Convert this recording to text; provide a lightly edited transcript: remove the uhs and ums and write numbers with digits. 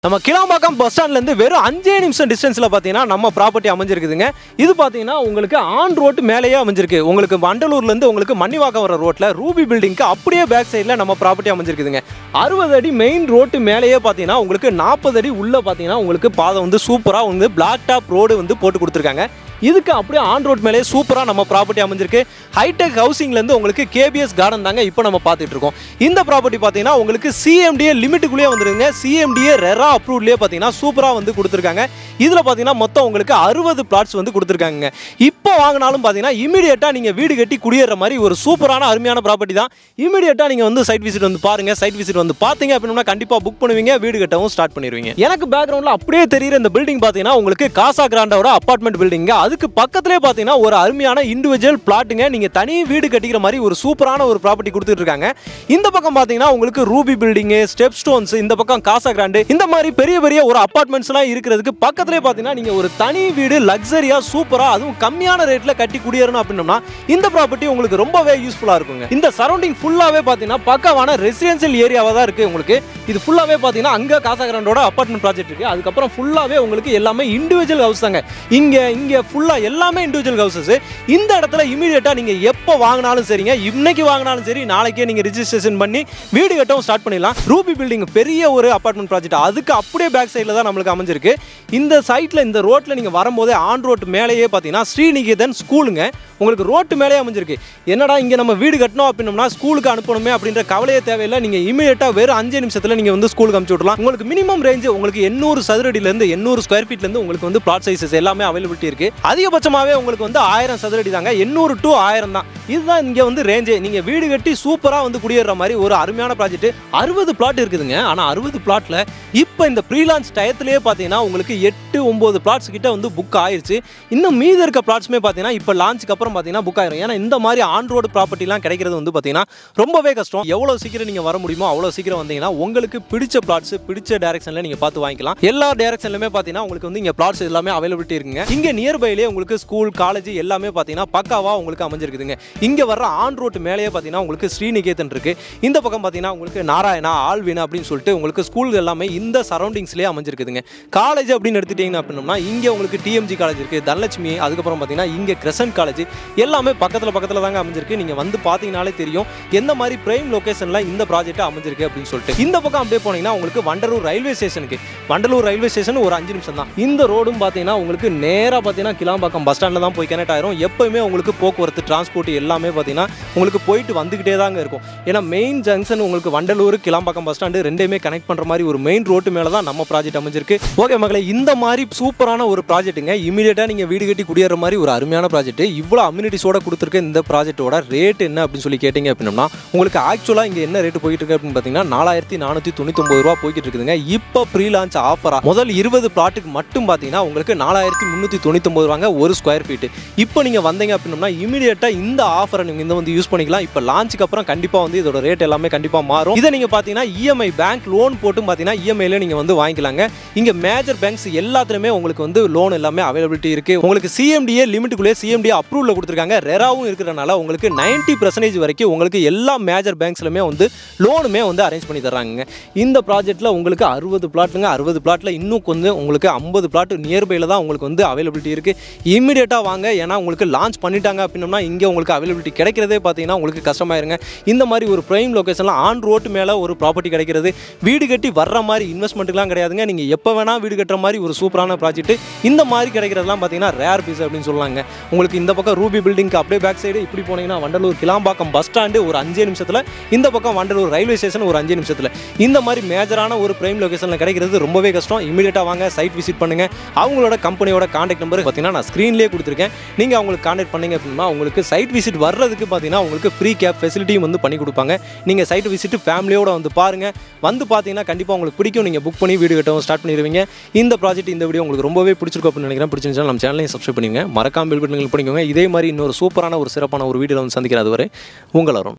நம்ம கிளாம்பாக்கம் பஸ் ஸ்டாண்ட்லேருந்து வெறும் 5 நிமிஷம் டிஸ்டன்ஸில் பார்த்தீங்கன்னா நம்ம ப்ராப்பர்ட்டி அமைஞ்சிருக்குதுங்க. இது பார்த்தீங்கன்னா உங்களுக்கு ஆன் ரோட்டு மேலேயே அமைஞ்சிருக்கு. உங்களுக்கு வண்டலூர்லேருந்து உங்களுக்கு மன்னிவாக்கம் வர ரோட்டில் ரூபி பில்டிங்க்கு அப்படியே பேக் சைடில் நம்ம ப்ராப்பர்ட்டி அமைஞ்சிருக்குதுங்க. 60 அடி மெயின் ரோட்டு மேலேயே பார்த்தீங்கன்னா உங்களுக்கு 40 அடி உள்ளே பார்த்தீங்கன்னா உங்களுக்கு பாதை வந்து சூப்பராக வந்து பிளாக் டாப் ரோடு வந்து போட்டு கொடுத்துருக்காங்க. இதுக்கு அப்படியே ஆன் ரோட் மேலே சூப்பராக நம்ம ப்ராப்பர்ட்டி அமைஞ்சிருக்கு. ஹைடெக் ஹவுசிங்லேருந்து உங்களுக்கு கேபிஎஸ் கார்டன் தாங்க இப்போ நம்ம பார்த்துட்டு இருக்கோம். இந்த ப்ராப்பர்ட்டி பார்த்தீங்கன்னா உங்களுக்கு சிஎம்டிஏ லிமிட்டுக்குள்ளேயே வந்துருங்க. சிஎம்டிஏ ரெரா அப்ரூவ்லேயே பார்த்தீங்கன்னா சூப்பராக வந்து கொடுத்துருக்காங்க. இதில் பார்த்தீங்கன்னா மொத்தம் உங்களுக்கு 60 பிளாட்ஸ் வந்து கொடுத்துருக்காங்க. இப்போ வாங்கினாலும் பார்த்தீங்கன்னா இமீடியட்டாக நீங்கள் வீடு கட்டி குடியேற மாதிரி ஒரு சூப்பரான அருமையான ப்ராப்பர்ட்டி தான். இமீடியட்டாக நீங்கள் வந்து சைட் விசிட் வந்து பாருங்கள். சைட் விசிட் வந்து பார்த்தீங்க அப்படின்னா கண்டிப்பாக புக் பண்ணுவீங்க, வீடு கட்டவும் ஸ்டார்ட் பண்ணிடுவீங்க. எனக்கு பேக்ரவுண்டில் அப்படியே தெரியுற இந்த பில்டிங் பார்த்தீங்கன்னா உங்களுக்கு காசா கிராண்டாவோட அப்பார்ட்மெண்ட் பில்டிங். அதுக்கு பக்கத்திலே பார்த்தீங்கன்னா ஒரு அருமையான இண்டிவிஜுவல் பிளாட்டுங்க. நீங்க தனி வீடு கட்டிக்கிற மாதிரி ஒரு சூப்பரான ஒரு ப்ராப்பர்ட்டி கொடுத்துட்டு இருக்காங்க. இந்த பக்கம் பார்த்தீங்கன்னா உங்களுக்கு ரூபி பில்டிங், ஸ்டெப் ஸ்டோன்ஸ், இந்த பக்கம் காசா கிராண்டு, இந்த மாதிரி பெரிய பெரிய ஒரு அபார்ட்மெண்ட்ஸ்லாம் இருக்கிறதுக்கு பக்கத்திலே பார்த்தீங்கன்னா நீங்க ஒரு தனி வீடு லக்ஸரியா சூப்பரா அதுவும் கம்மியான ரேட்ல கட்டி குடியேறணும் அப்படின்னா இந்த ப்ராப்பர்ட்டி உங்களுக்கு ரொம்பவே யூஸ்ஃபுல்லா இருக்குங்க. இந்த சரௌண்டிங் ஃபுல்லாவே பார்த்தீங்கன்னா பக்காவான ரெசிடென்ஷியல் ஏரியாவா தான் இருக்கு. உங்களுக்கு இது ஃபுல்லாவே பார்த்தீங்கன்னா அங்க காசா கிராண்டோட அபார்ட்மெண்ட் ப்ராஜெக்ட் இருக்கு. அதுக்கப்புறம் ஃபுல்லாவே உங்களுக்கு எல்லாமே இண்டிவிஜுவல் ஹவுஸ் தாங்க. இங்க ஃபுல்லா எல்லாமே இண்டிவிஜுவல் ஹவுசஸ். இந்த இடத்துல இமீடியட்டா நீங்க எப்போ வாங்கினாலும் சரிங்க, இன்னைக்கு வாங்கினாலும் சரி, நாளைக்கே நீங்க ரெஜிஸ்ட்ரேஷன் பண்ணி வீடு கட்டவும் ஸ்டார்ட் பண்ணிடலாம். ரூபி பில்டிங் பெரிய ஒரு அபார்ட்மெண்ட் ப்ராஜெக்ட், அதுக்கு அப்படியே பேக் சைடில் தான் நம்மளுக்கு அமைஞ்சிருக்கு. இந்த சைட்ல இந்த ரோட்ல நீங்க வரும்போதே ஆன் ரோட் மேலேயே பார்த்தீங்கன்னா ஸ்ரீநிகேதன் ஸ்கூலுங்க உங்களுக்கு ரோட்டு மேலே அமைஞ்சிருக்கு. என்னடா இங்கே நம்ம வீடு கட்டணும் அப்படின்னா ஸ்கூலுக்கு அனுப்பணுமே அப்படின்ற கவலையே தேவையில்லை. நீங்கள் இமீடியட்டாக வெறும் 5 நிமிஷத்தில் நீங்கள் வந்து ஸ்கூலுக்கு அனுப்பிச்சு விடலாம். உங்களுக்கு மினிமம் ரேஞ்சு உங்களுக்கு 800 சதுரடியிலேருந்து 800 ஸ்கொயர் ஃபீட்லேருந்து உங்களுக்கு வந்து பிளாட் சைஸஸ் எல்லாமே அவைலபிலிட்டி இருக்கு. அதிகபட்சமாகவே உங்களுக்கு வந்து 1000 சதுரடி தாங்க, 800 to 1000 தான். இதுதான் இங்கே வந்து ரேஞ்சே. நீங்கள் வீடு கட்டி சூப்பராக வந்து குடியேற மாதிரி ஒரு அருமையான ப்ராஜெக்ட். 60 பிளாட் இருக்குதுங்க. ஆனால் 60 பிளாட்டில் இப்போ இந்த ப்ரீ லான்ச் டயத்திலே பார்த்தீங்கன்னா உங்களுக்கு 8-9 பிளாட்ஸ் கிட்ட வந்து புக் ஆயிடுச்சு. இன்னும் மீதி இருக்க பிளாட்ஸுமே பார்த்தீங்கன்னா இப்போ லான்ச்சுக்கு அப்புறம் பார்த்தீங்கன்னா புக் ஆயிரும். ஏன்னா இந்த மாதிரி ஆன் ரோடு ப்ராப்பர்ட்டிலாம் கிடைக்கிறது வந்து பார்த்தீங்கன்னா ரொம்பவே கஷ்டம். எவ்வளோ சீக்கிரம் நீங்கள் வர முடியுமோ அவ்வளோ சீக்கிரம் வந்தீங்கன்னா உங்களுக்கு பிடிச்ச பிளாட்ஸ் பிடிச்ச டைரக்ஷனில் நீங்கள் பார்த்து வாங்கிக்கலாம். எல்லா டைரக்ஷன்லையுமே பார்த்தீங்கன்னா உங்களுக்கு வந்து இங்கே பிளாட்ஸ் எல்லாமே அவைலபிலிட்டி இருக்குங்க. இங்கே நியர்பைலேயே உங்களுக்கு ஸ்கூல் காலேஜ் எல்லாமே பார்த்தீங்கன்னா பக்காவாக உங்களுக்கு அமைஞ்சிருக்குதுங்க. இங்கே வர்ற ஆன் ரோட்டு மேலேயே பார்த்தீங்கன்னா உங்களுக்கு ஸ்ரீநிகேதன் இருக்குது. இந்த பக்கம் பார்த்தீங்கன்னா உங்களுக்கு நாராயணா, ஆல்வினா அப்படின்னு சொல்லிட்டு உங்களுக்கு ஸ்கூல் எல்லாமே இந்த சரௌண்டிங்ஸ்லேயே அமைஞ்சிருக்குதுங்க. காலேஜ் அப்படின்னு எடுத்துட்டீங்கன்னா அப்படின்னா இங்கே உங்களுக்கு டிஎம்ஜி காலேஜ் இருக்குது, தனலட்சுமி, அதுக்கப்புறம் பார்த்தீங்கன்னா இங்கே கிரசன்ட் காலேஜ் எல்லாமே பக்கத்தில் தாங்க அமைஞ்சிருக்கு. நீங்கள் வந்து பார்த்தீங்கனாலே தெரியும் எந்த மாதிரி பிரைம் லொகேஷனில் இந்த ப்ராஜெக்ட் அமைஞ்சிருக்கு அப்படின்னு சொல்லிட்டு. இந்த பக்கம் அப்படியே போனீங்கன்னா உங்களுக்கு வண்டலூர் ரயில்வே ஸ்டேஷனுக்கு, வண்டலூர் ரயில்வே ஸ்டேஷன் ஒரு 5 நிமிஷம் தான். இந்த ரோடும் பார்த்தீங்கன்னா உங்களுக்கு நேராக பார்த்தீங்கன்னா கிளாம்பாக்கம் பஸ் ஸ்டாண்டில் தான் போய் கனெக்ட் ஆயிரும். எப்போயுமே உங்களுக்கு போக்குவரத்து டிரான்ஸ்போர்ட் எல்லாமே பார்த்தீங்கன்னா உங்களுக்கு போயிட்டு வந்துக்கிட்டே தாங்க இருக்கும். ஏன்னா மெயின் ஜங்ஷன் உங்களுக்கு வண்டலூர் கிளாம்பாக்கம் பஸ் ஸ்டாண்டு ரெண்டையுமே கனெக்ட் பண்ணுற மாதிரி ஒரு மெயின் ரோட்டு மேலே தான் நம்ம ப்ராஜெக்ட் அமைஞ்சிருக்கு. ஓகே மகளே, இந்த மாதிரி சூப்பரான ஒரு ப்ராஜெக்ட்டுங்க. இமீடியட்டாக நீங்கள் வீடு கட்டி குடியேற மாதிரி ஒரு அருமையான ப்ராஜெக்ட். இவ்வளோ அம்யூனிட்டிஸோட கொடுத்துருக்க இந்த ப்ராஜெக்ட்டோட ரேட் என்ன அப்படின்னு சொல்லி கேட்டிங்க அப்படின்னா உங்களுக்கு ஆக்சுவலாக இங்கே என்ன ரேட்டு போயிட்டு இருக்கு அப்படின்னு பார்த்தீங்கன்னா 4499 ரூபா போய்கிட்டு இருக்குதுங்க. இப்போ ப்ரீ லான்ச் ஆஃபரா முதல் 20 பிளாட்டுக்கு மட்டும் பார்த்தீங்கன்னா உங்களுக்கு 4399 ரூபாங்க ஒரு ஸ்கொயர் ஃபீட். இப்போ நீங்கள் வந்தீங்க அப்படின்னா இமீடியட்டாக இந்த ஆஃபரை நீங்கள் இந்த வந்து யூஸ் பண்ணிக்கலாம். இப்போ லான்ச்சுக்கு அப்புறம் கண்டிப்பாக வந்து இதோட ரேட் எல்லாமே கண்டிப்பாக மாறும். இதை நீங்கள் பார்த்தீங்கன்னா இஎம்ஐ பேங்க் லோன் போட்டும் பார்த்தீங்கன்னா இஎம்ஐல நீங்கள் வந்து வாங்கிக்கலாங்க. இங்கே மேஜர் பேங்க்ஸ் எல்லாத்துலேயுமே உங்களுக்கு வந்து லோன் எல்லாமே அவைலபிலிட்டி இருக்குது. உங்களுக்கு சிஎம்டிஏ லிமிட்டுக்குள்ளே சிஎம்டிஏ அப்ரூவல் கொடுத்துருக்காங்க. ரெராவும் இருக்கிறனால உங்களுக்கு 90% வரைக்கும் உங்களுக்கு எல்லா மேஜர் பேங்க்ஸ்லுமே வந்து லோனுமே வந்து அரேஞ்ச் பண்ணி தர்றாங்க. இந்த ப்ராஜெக்ட்டில் உங்களுக்கு 60 பிளாட்டுங்க. 60 பிளாட்டில் இன்னும் கொஞ்சம் உங்களுக்கு 50 பிளாட் நியர்பையில் தான் உங்களுக்கு வந்து அவைலபிலிட்டி இருக்குது. இமீடியட்டாக வாங்க. ஏன்னா உங்களுக்கு லான்ச் பண்ணிட்டாங்க அப்படின்னா இங்கே உங்களுக்கு அவைலபிலிட்டி கிடைக்கிறதே பார்த்தீங்கன்னா உங்களுக்கு கஷ்டமாயிருங்க. இந்த மாதிரி ஒரு ப்ரைம் லொகேஷனில் ஆன் ரோட்டு மேலே ஒரு ப்ராப்பர்ட்டி கிடைக்கிறது வீடு கட்டி வர்ற மாதிரி இன்வெஸ்ட்மெண்ட்டுலாம் கிடையாதுங்க. நீங்கள் எப்போ வேணால் வீடு கட்டுற மாதிரி ஒரு சூப்பரான ப்ராஜெக்ட் இந்த மாதிரி கிடைக்கிறதுலாம் பார்த்தீங்கன்னா ரேர் பீஸ் அப்படின்னு சொல்லுவாங்க. உங்களுக்கு இந்த பக்கம் ரூபி பில்டிங்க்கு அப்படியே பேக் சைடு இப்படி போனீங்கன்னா வண்டலூர் கிளாம்பாக்கம் பஸ் ஸ்டாண்டு ஒரு 5 நிமிஷத்தில், இந்த பக்கம் வண்டலூர் ரயில்வே ஸ்டேஷன் ஒரு 5 நிமிஷத்தில். இந்த மாதிரி மேஜரான ஒரு பிரைம் லொகேஷனில் கிடைக்கிறது ரொம்பவே கஷ்டம். இமீடியட்டாக வாங்க, சைட் விசிட் பண்ணுங்கள். அவங்களோட கம்பெனியோட கான்டாக்ட் நம்பர் பார்த்தீங்கன்னா நான் ஸ்க்ரீன்லேயே கொடுத்துருக்கேன். நீங்கள் அவங்களுக்கு கான்டாக்ட் பண்ணிங்க அப்படின்னா உங்களுக்கு சைட் விசிட் வர்றதுக்கு பார்த்தீங்கன்னா உங்களுக்கு ஃப்ரீ கேப் ஃபெசிலிட்டியும் வந்து பண்ணி கொடுப்பாங்க. நீங்கள் சைட் விசிட் ஃபேமிலியோட வந்து பாருங்கள். வந்து பார்த்தீங்கன்னா கண்டிப்பாக உங்களுக்கு பிடிக்கும். நீங்கள் புக் பண்ணி வீடு கட்டவும் ஸ்டார்ட் பண்ணிடுவீங்க. இந்த ப்ராஜெக்ட் இந்த வீடியோ உங்களுக்கு ரொம்பவே பிடிச்சிருக்கும் அப்படின்னு நினைக்கிறேன். பிடிச்சிருந்துச்சுன்னா நம்ம சேனலையும் சப்ஸ்கிரைப் பண்ணிக்கோங்க. மறக்காம பெல் பட்டன் கிளிக் பண்ணிக்கோங்க. இதே மாதிரி இன்னொரு சூப்பரான ஒரு சிறப்பான ஒரு வீடியோவில் வந்து சந்திக்கிறேன். அதுவரை உங்கள் அருண்.